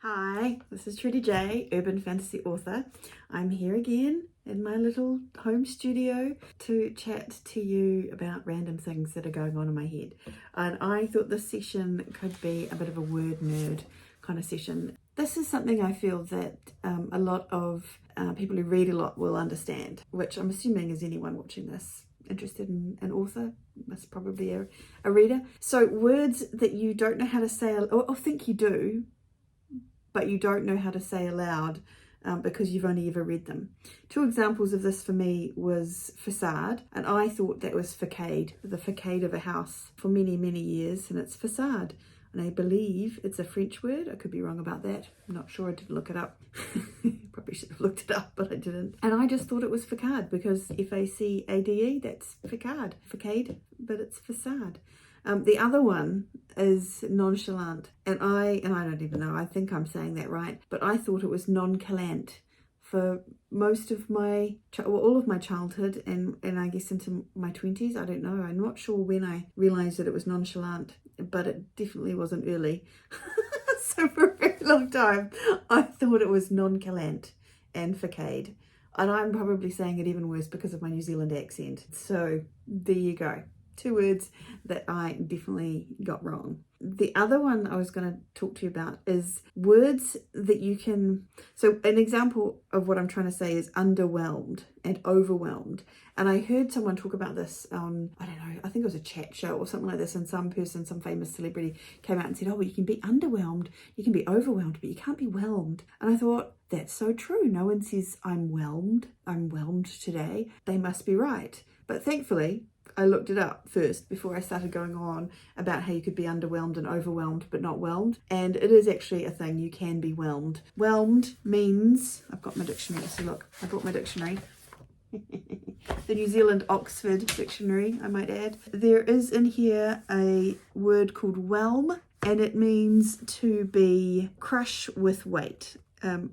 Hi, this is Trudy J, urban fantasy author. I'm here again in my little home studio to chat to you about random things that are going on in my head. And I thought this session could be a bit of a word nerd kind of session. This is something I feel that a lot of people who read a lot will understand, which I'm assuming is anyone watching this interested in an author, must probably a reader. So words that you don't know how to say or think you do, but you don't know how to say aloud because you've only ever read them. Two examples of this for me was facade, and I thought that was facade, the facade of a house for many, many years, and it's facade. And I believe it's a French word. I could be wrong about that. I'm not sure, I didn't look it up. Probably should have looked it up, but I didn't. And I just thought it was facade because F-A-C-A-D-E, that's facade. Facade, but it's facade. The other one is nonchalant, and I don't even know, I think I'm saying that right, but I thought it was nonchalant for most of my, all of my childhood and I guess into my 20s. I don't know, I'm not sure when I realised that it was nonchalant, but it definitely wasn't early. So for a very long time, I thought it was nonchalant and facade. And I'm probably saying it even worse because of my New Zealand accent. So there you go. Two words that I definitely got wrong. The other one I was going to talk to you about is words that you can, so an example of what I'm trying to say is underwhelmed and overwhelmed. And I heard someone talk about this on, I don't know, I think it was a chat show or something like this, and some famous celebrity came out and said, oh, well, you can be underwhelmed, you can be overwhelmed, but you can't be whelmed. And I thought, that's so true. No one says I'm whelmed today. They must be right. But thankfully, I looked it up first before I started going on about how you could be underwhelmed and overwhelmed but not whelmed. And it is actually a thing, you can be whelmed. Whelmed means, I've got my dictionary, so look, I brought my dictionary. The New Zealand Oxford Dictionary, I might add. There is in here a word called whelm, and it means to be crush with weight.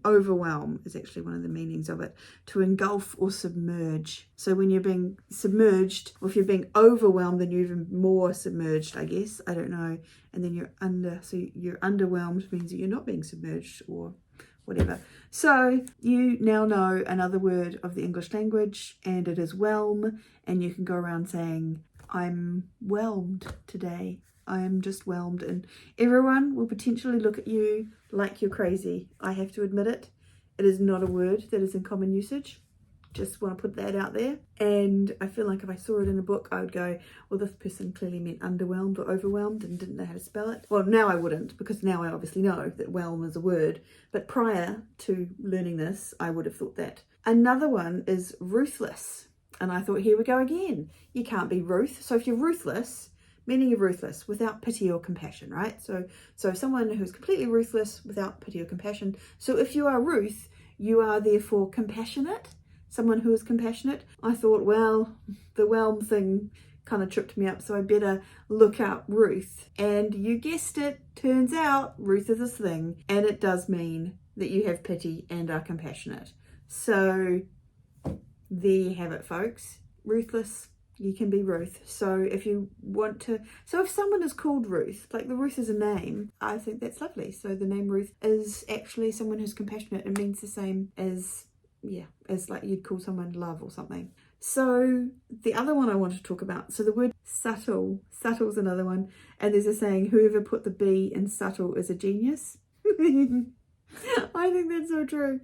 Overwhelm is actually one of the meanings of it, to engulf or submerge. So when you're being submerged, or if you're being overwhelmed, then you're even more submerged, I guess, I don't know. And then you're under, so you're underwhelmed means that you're not being submerged or whatever. So you now know another word of the English language, and it is whelm, and you can go around saying, I'm whelmed today. I am just whelmed, and everyone will potentially look at you like you're crazy. I have to admit it. It is not a word that is in common usage. Just want to put that out there. And I feel like if I saw it in a book, I would go, well, this person clearly meant underwhelmed or overwhelmed and didn't know how to spell it. Well, now I wouldn't, because now I obviously know that whelm is a word. But prior to learning this, I would have thought that. Another one is ruthless. And I thought, here we go again. You can't be ruth. So if you're ruthless, meaning you're ruthless without pity or compassion, right? So someone who's completely ruthless without pity or compassion. So if you are Ruth, you are therefore compassionate, someone who is compassionate. I thought, well, the whelm thing kind of tripped me up, so I better look up Ruth. And you guessed it, turns out Ruth is a thing, and it does mean that you have pity and are compassionate. So there you have it, folks. Ruthless, you can be Ruth. So if you want to, so if someone is called Ruth, like the Ruth is a name, I think that's lovely. So the name Ruth is actually someone who's compassionate. It means the same as, yeah, as like you'd call someone love or something. So the other one I want to talk about, so the word subtle is another one. And there's a saying, whoever put the B in subtle is a genius. I think that's so true,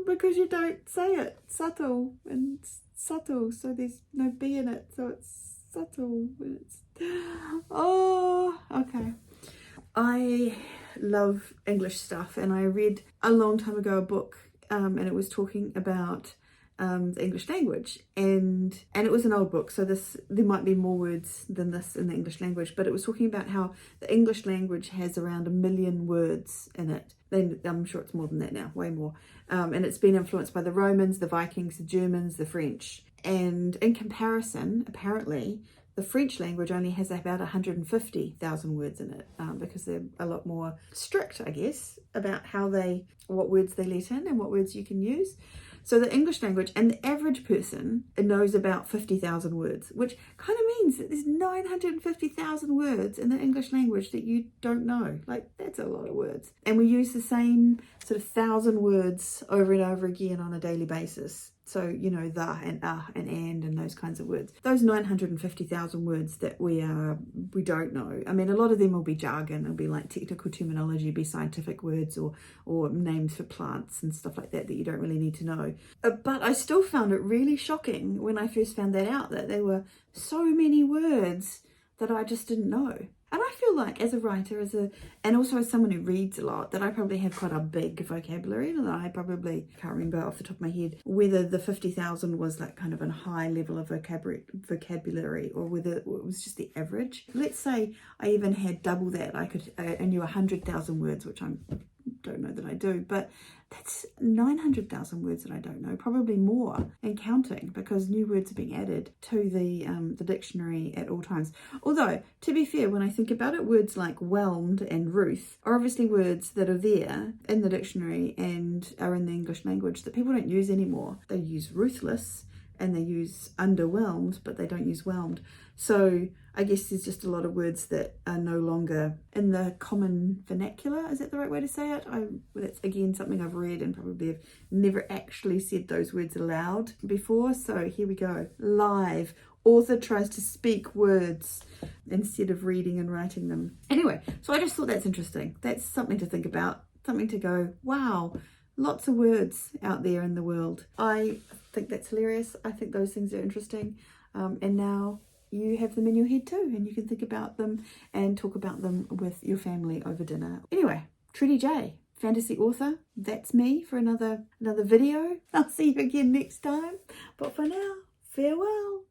because you don't say it, subtle and subtle, so there's no B in it, so it's subtle. Oh, okay. I love English stuff, and I read a long time ago a book, and it was talking about the English language, and it was an old book, so there might be more words than this in the English language, but it was talking about how the English language has around 1 million words in it. Then I'm sure it's more than that now, way more. And it's been influenced by the Romans, the Vikings, the Germans, the French. And in comparison, apparently, the French language only has about 150,000 words in it, because they're a lot more strict, I guess, about what words they let in and what words you can use. So the English language, and the average person knows about 50,000 words, which kind of means that there's 950,000 words in the English language that you don't know. Like, that's a lot of words. And we use the same sort of 1,000 words over and over again on a daily basis. So, you know, the and those kinds of words. Those 950,000 words that we don't know. I mean, a lot of them will be jargon. It'll be like technical terminology, be scientific words or names for plants and stuff like that you don't really need to know. But I still found it really shocking when I first found that out, that there were so many words that I just didn't know. And I feel like as a writer, and also as someone who reads a lot, that I probably have quite a big vocabulary, and I probably can't remember off the top of my head whether the 50,000 was like kind of a high level of vocabulary or whether it was just the average. Let's say I even had double that. I knew 100,000 words, which I don't know that I do, but that's 900,000 words that I don't know, probably more, and counting, because new words are being added to the dictionary at all times. Although, to be fair, when I think about it, words like whelmed and ruth are obviously words that are there in the dictionary and are in the English language that people don't use anymore. They use ruthless and they use underwhelmed, but they don't use whelmed. So I guess there's just a lot of words that are no longer in the common vernacular. Is that the right way to say it? That's again something I've read and probably have never actually said those words aloud before. So here we go. Live. Author tries to speak words instead of reading and writing them. Anyway, so I just thought that's interesting. That's something to think about. Something to go, wow, lots of words out there in the world. I think that's hilarious. I think those things are interesting. And now you have them in your head too, and you can think about them and talk about them with your family over dinner. Anyway, Trudy J, fantasy author. That's me for another video. I'll see you again next time. But for now, farewell.